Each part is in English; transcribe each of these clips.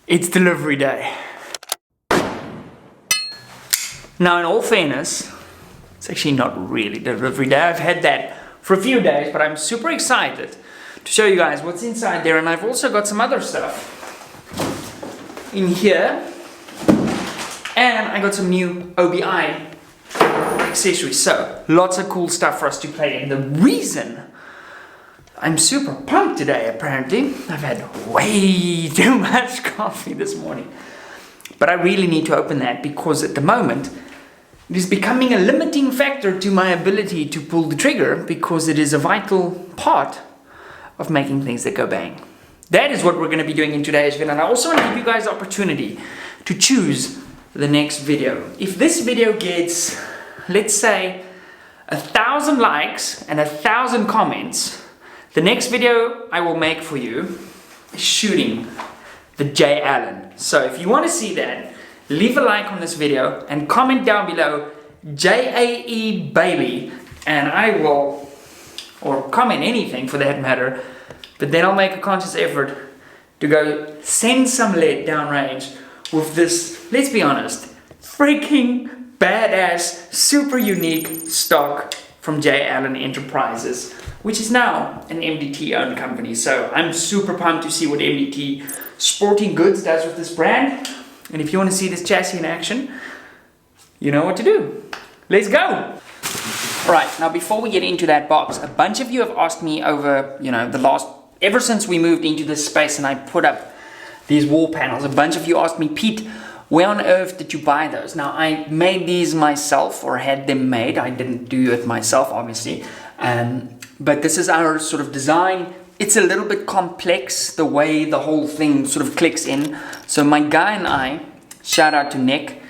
It's delivery day. Now, in all fairness, it's actually not really delivery day. I've had that for a few days, but I'm super excited to show you guys what's inside there. And I've also got some other stuff in here. And I got some new OBI accessories. So, lots of cool stuff for us to play in. The reason I'm super pumped today, apparently, I've had way too much coffee this morning. But I really need to open that because at the moment, it is becoming a limiting factor to my ability to pull the trigger because it is a vital part of making things that go bang. That is what we're going to be doing in today's video. And I also want to give you guys the opportunity to choose the next video. If this video gets, let's say, 1,000 likes and 1,000 comments, the next video I will make for you is shooting the J. Allen. So if you want to see that, leave a like on this video and comment down below JAE baby, and I will, or comment anything for that matter, but then I'll make a conscious effort to go send some lead downrange with this, let's be honest, freaking badass, super unique stock from J. Allen Enterprises, which is now an MDT owned company. So I'm super pumped to see what MDT Sporting Goods does with this brand. And if you want to see this chassis in action, you know what to do. Let's go. Alright, now before we get into that box, a bunch of you have asked me over, ever since we moved into this space and I put up these wall panels, a bunch of you asked me, Pete, where on earth did you buy those? Now, I made these myself, or had them made. I didn't do it myself, obviously. But this is our sort of design. It's a little bit complex, the way the whole thing sort of clicks in. So my guy and I, shout out to Nick,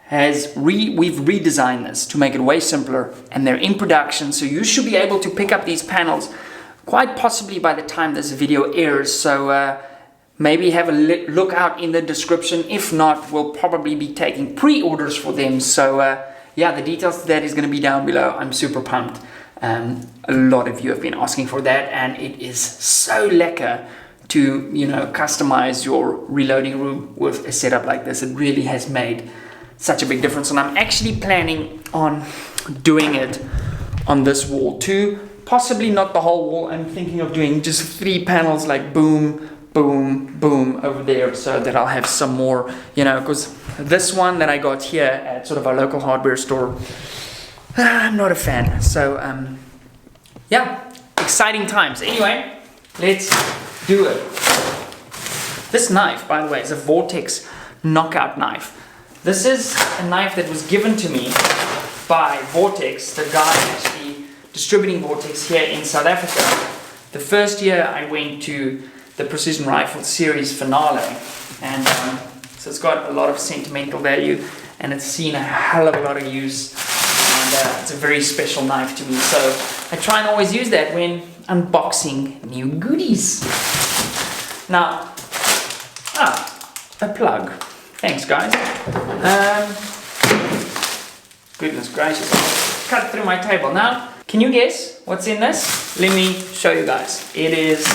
we've redesigned this to make it way simpler, and they're in production. So you should be able to pick up these panels quite possibly by the time this video airs. So maybe have a look out in the description. If not, we'll probably be taking pre-orders for them. So yeah, the details to that is going to be down below. I'm super pumped. A lot of you have been asking for that, and it is so lekker to, customize your reloading room with a setup like this. It really has made such a big difference, and I'm actually planning on doing it on this wall too. Possibly not the whole wall. I'm thinking of doing just 3 panels, like boom, boom, boom over there, so that I'll have some more, because this one that I got here at sort of our local hardware store, I'm not a fan. So yeah, exciting times. Anyway, let's do it. This knife, by the way, is a Vortex knockout knife. This is a knife that was given to me by Vortex, the guy actually distributing Vortex here in South Africa. The first year I went to the Precision Rifle Series finale, and so it's got a lot of sentimental value, and it's seen a hell of a lot of use. It's a very special knife to me, so I try and always use that when unboxing new goodies. Now, a plug. Thanks, guys. Goodness gracious, I'll cut through my table. Now, can you guess what's in this? Let me show you guys. It is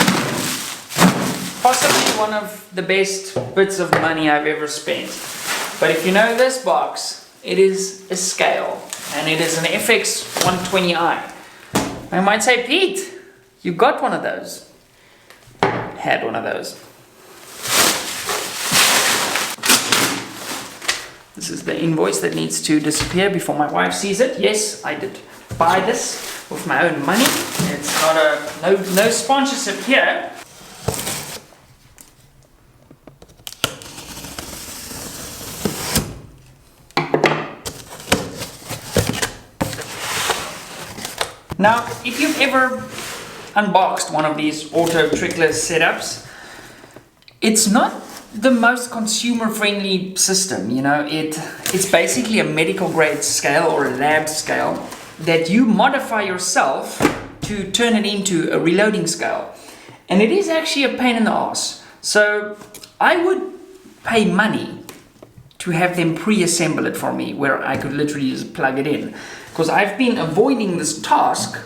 possibly one of the best bits of money I've ever spent. But if you know this box, it is a scale. And it is an FX 120i. I might say, Pete, you got one of those. Had one of those. This is the invoice that needs to disappear before my wife sees it. Yes, I did buy this with my own money. It's not no sponsorship here. Now, if you've ever unboxed one of these auto trickler setups, it's not the most consumer-friendly system. It's basically a medical grade scale or a lab scale that you modify yourself to turn it into a reloading scale. And it is actually a pain in the ass. So I would pay money to have them pre-assemble it for me, where I could literally just plug it in. Because I've been avoiding this task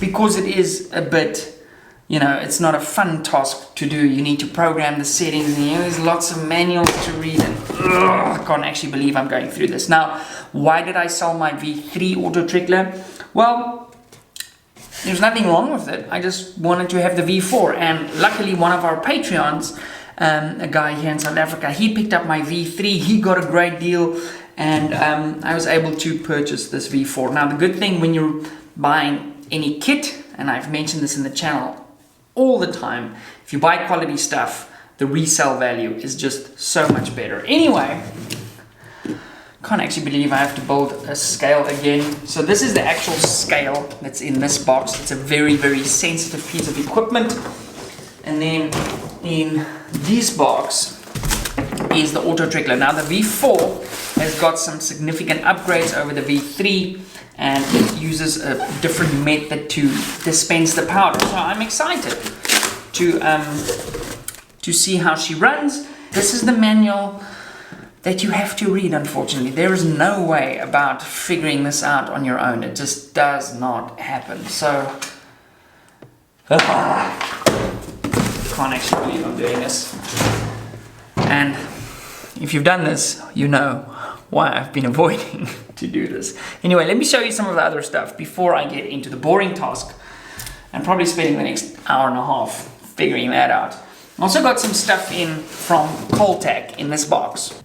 because it is a bit, you know, it's not a fun task to do. You need to program the settings, and there's lots of manuals to read, and I can't actually believe I'm going through this. Now, why did I sell my V3 auto trickler? Well, there's nothing wrong with it. I just wanted to have the V4, and luckily one of our Patreons, a guy here in South Africa, he picked up my V3, he got a great deal, and I was able to purchase this V4. Now, the good thing when you're buying any kit, and I've mentioned this in the channel all the time, if you buy quality stuff, the resale value is just so much better. Anyway, can't actually believe I have to build a scale again. So this is the actual scale that's in this box. It's a very, very sensitive piece of equipment. And then in this box is the auto trickler. Now the V4 has got some significant upgrades over the V3, and it uses a different method to dispense the powder. So I'm excited to see how she runs. This is the manual that you have to read, unfortunately. There is no way about figuring this out on your own. It just does not happen. So, can't actually believe I'm doing this. And if you've done this, you know why I've been avoiding to do this. Anyway, let me show you some of the other stuff before I get into the boring task, and probably spending the next hour and a half figuring that out. Also got some stuff in from Coltac in this box.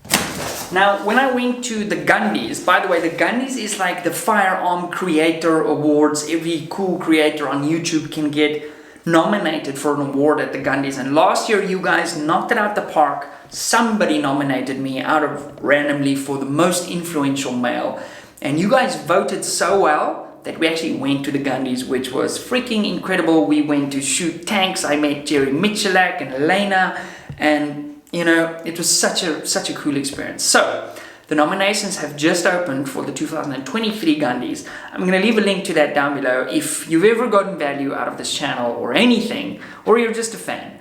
Now, when I went to the Gundies, by the way, the Gundies is like the Firearm Creator Awards. Every cool creator on YouTube can get nominated for an award at the Gundies. And last year, you guys knocked it out the park. Somebody nominated me out of randomly for the most influential male. And you guys voted so well that we actually went to the Gundies, which was freaking incredible. We went to shoot tanks. I met Jerry Michalak and Elena, and you know, it was such a cool experience. So, the nominations have just opened for the 2023 Gundies. I'm going to leave a link to that down below. If you've ever gotten value out of this channel or anything, or you're just a fan,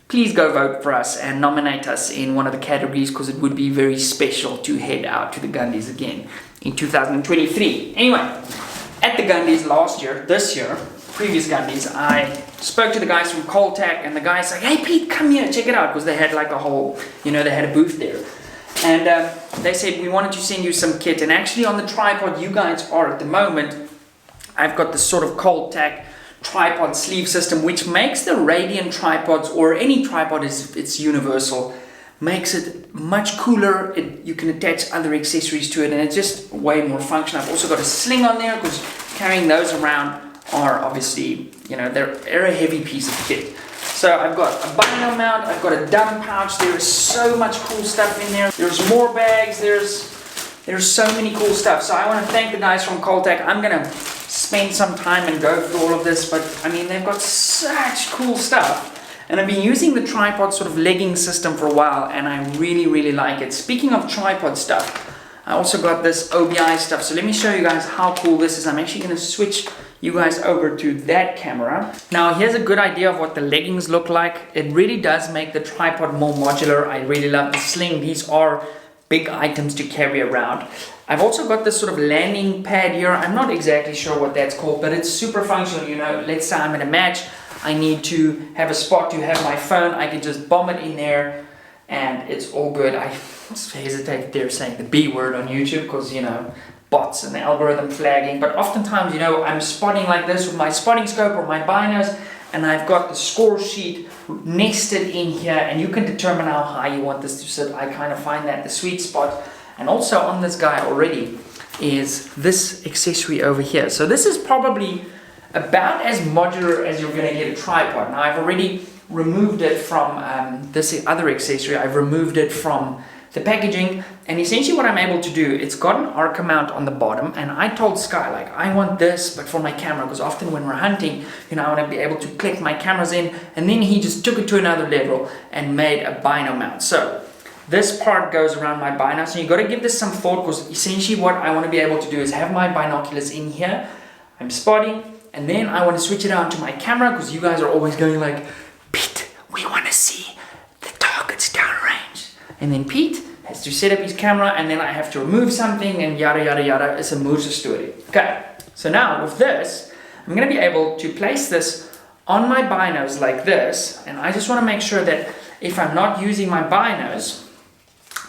please go vote for us and nominate us in one of the categories, because it would be very special to head out to the Gundies again in 2023. Anyway, at the Gundies last year, this year, previous Gundies, I spoke to the guys from Coltac, and the guys like, hey Pete, come here, check it out, because they had like a whole, you know, they had a booth there. And they said, we wanted to send you some kit. And actually on the tripod you guys are at the moment, I've got this sort of Coltac tripod sleeve system, which makes the Radiant tripods, or any tripod, it's universal, makes it much cooler. You can attach other accessories to it, and it's just way more functional. I've also got a sling on there, because carrying those around are obviously, you know, they're a heavy piece of kit. So I've got a bino mount, I've got a dumb pouch. There is so much cool stuff in there. There's more bags, there's so many cool stuff. So I want to thank the guys from Coltac. I'm gonna spend some time and go through all of this, but I mean, they've got such cool stuff. And I've been using the tripod sort of legging system for a while, and I really like it. Speaking of tripod stuff, I also got this OBI stuff. So let me show you guys how cool this is. I'm actually going to switch you guys over to that camera. Now here's a good idea of what the leggings look like. It really does make the tripod more modular. I really love the sling. These are big items to carry around. I've also got this sort of landing pad here. I'm not exactly sure what that's called, but it's super functional. You know, let's say I'm in a match, I need to have a spot to have my phone, I can just bomb it in there and it's all good. I hesitate there saying the B word on YouTube, because, you know, bots and the algorithm flagging, but oftentimes, you know, I'm spotting like this with my spotting scope or my binos, and I've got the score sheet nested in here, and you can determine how high you want this to sit. I kind of find that the sweet spot. And also on this guy already is this accessory over here. So this is probably about as modular as you're going to get a tripod. Now I've already removed it from this other accessory. I've removed it from the packaging, and essentially what I'm able to do, it's got an arc mount on the bottom, and I told Sky, like, I want this but for my camera, because often when we're hunting, you know, I want to be able to click my cameras in, and then he just took it to another level and made a bino mount. So this part goes around my bino, so you got to give this some thought, because essentially what I want to be able to do is have my binoculars in here, I'm spotting, and then I want to switch it on to my camera, because you guys are always going like, Pete, we want to see the targets downrange. And then Pete has to set up his camera, and then I have to remove something, and yada yada yada. It's a moose story. Okay, so now with this, I'm going to be able to place this on my binos like this, and I just want to make sure that if I'm not using my binos,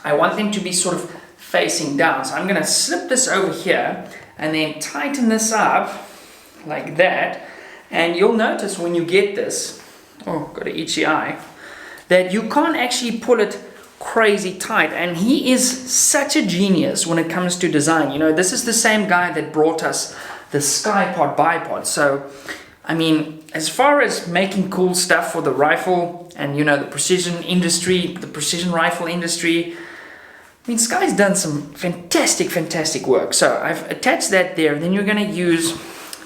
I want them to be sort of facing down. So I'm going to slip this over here and then tighten this up like that. And you'll notice when you get this, oh, got an itchy eye, that you can't actually pull it crazy tight. And he is such a genius when it comes to design. You know, this is the same guy that brought us the SkyPod bipod. So, I mean, as far as making cool stuff for the rifle and, you know, the precision industry, the precision rifle industry, I mean, Sky's done some fantastic work. So I've attached that there. Then you're going to use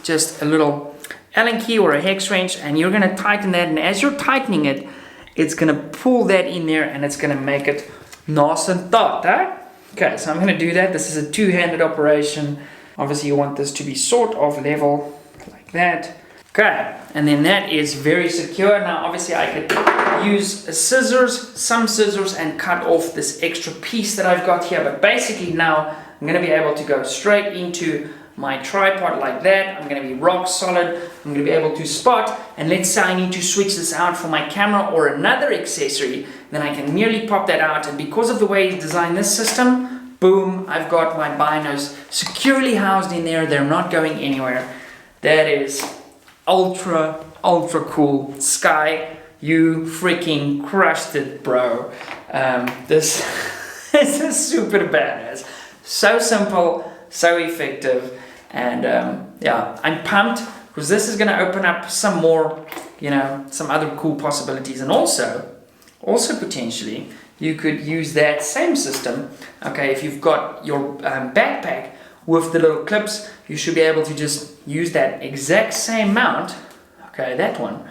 just a little Allen key or a hex wrench, and you're going to tighten that. And as you're tightening it, it's going to pull that in there, and it's going to make it nice and taut. Huh? Okay, so I'm going to do that. This is a two-handed operation. Obviously, you want this to be sort of level like that. Okay, and then that is very secure. Now, obviously, I could use some scissors, and cut off this extra piece that I've got here. But basically now, I'm going to be able to go straight into my tripod like that. I'm going to be rock solid. I'm going to be able to spot. And let's say I need to switch this out for my camera or another accessory. Then I can merely pop that out. And because of the way he's designed this system, boom, I've got my binos securely housed in there. They're not going anywhere. That is ultra cool. Sky, you freaking crushed it, bro. This is super badass. So simple, so effective, and yeah, I'm pumped because this is going to open up some more, you know, some other cool possibilities. And also potentially you could use that same system. Okay, if you've got your backpack with the little clips, you should be able to just use that exact same mount, okay, that one,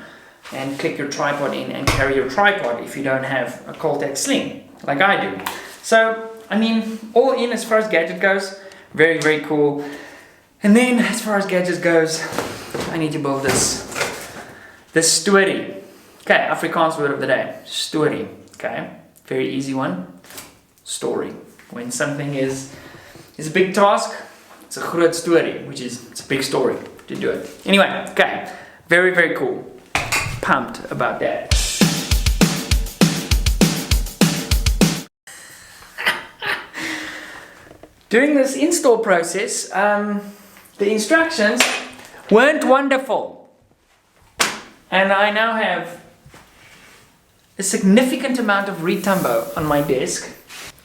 and click your tripod in and carry your tripod if you don't have a Coltac sling like I do. So, I mean, all in as far as gadget goes, very cool. And then as far as gadgets goes, I need to build this story. Okay, Afrikaans word of the day, story. Okay, very easy one. Story. When something is a big task, it's a groot story, which is it's a big story to do it. Anyway, okay, very cool. Pumped about that. During this install process, the instructions weren't wonderful. And I now have a significant amount of retumbo on my desk,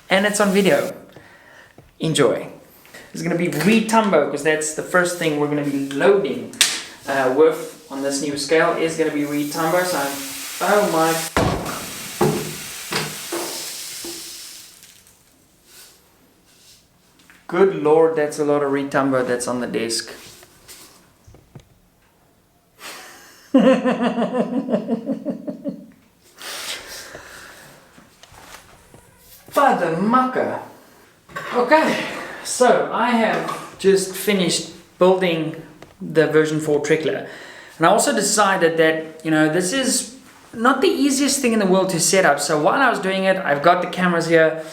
and it's on video. Enjoy. It's going to be retumbo because that's the first thing we're going to be loading with on this new scale is going to be retumbo. So oh my. Good Lord, that's a lot of retumbo that's on the desk. Father mucker. Okay, so I have just finished building the version 4 trickler. And I also decided that, you know, this is not the easiest thing in the world to set up. So while I was doing it, I've got the cameras here,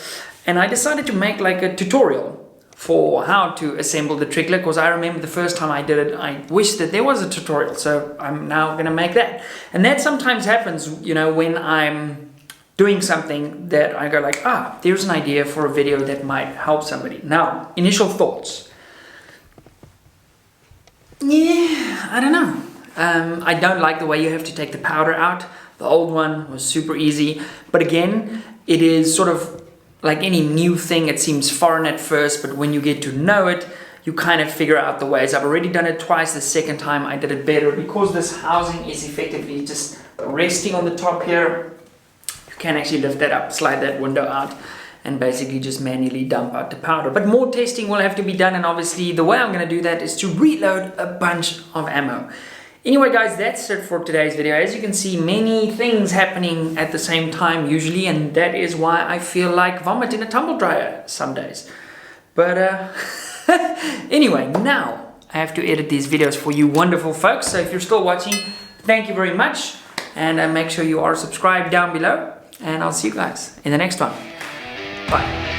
and I decided to make like a tutorial for how to assemble the trickler, because I remember the first time I did it, I wished that there was a tutorial, so I'm now going to make that. And that sometimes happens, you know, when I'm doing something that I go like, there's an idea for a video that might help somebody. Now, initial thoughts. Yeah, I don't know. I don't like the way you have to take the powder out. The old one was super easy, but again, it is sort of like any new thing, it seems foreign at first, but when you get to know it, you kind of figure out the ways. I've already done it twice. The second time I did it better because this housing is effectively just resting on the top here. You can actually lift that up, slide that window out, and basically just manually dump out the powder. But more testing will have to be done, and obviously the way I'm going to do that is to reload a bunch of ammo. Anyway guys, that's it for today's video. As you can see, many things happening at the same time usually, and that is why I feel like vomit in a tumble dryer some days. But anyway, now I have to edit these videos for you wonderful folks. So if you're still watching, thank you very much, and make sure you are subscribed down below, and I'll see you guys in the next one. Bye.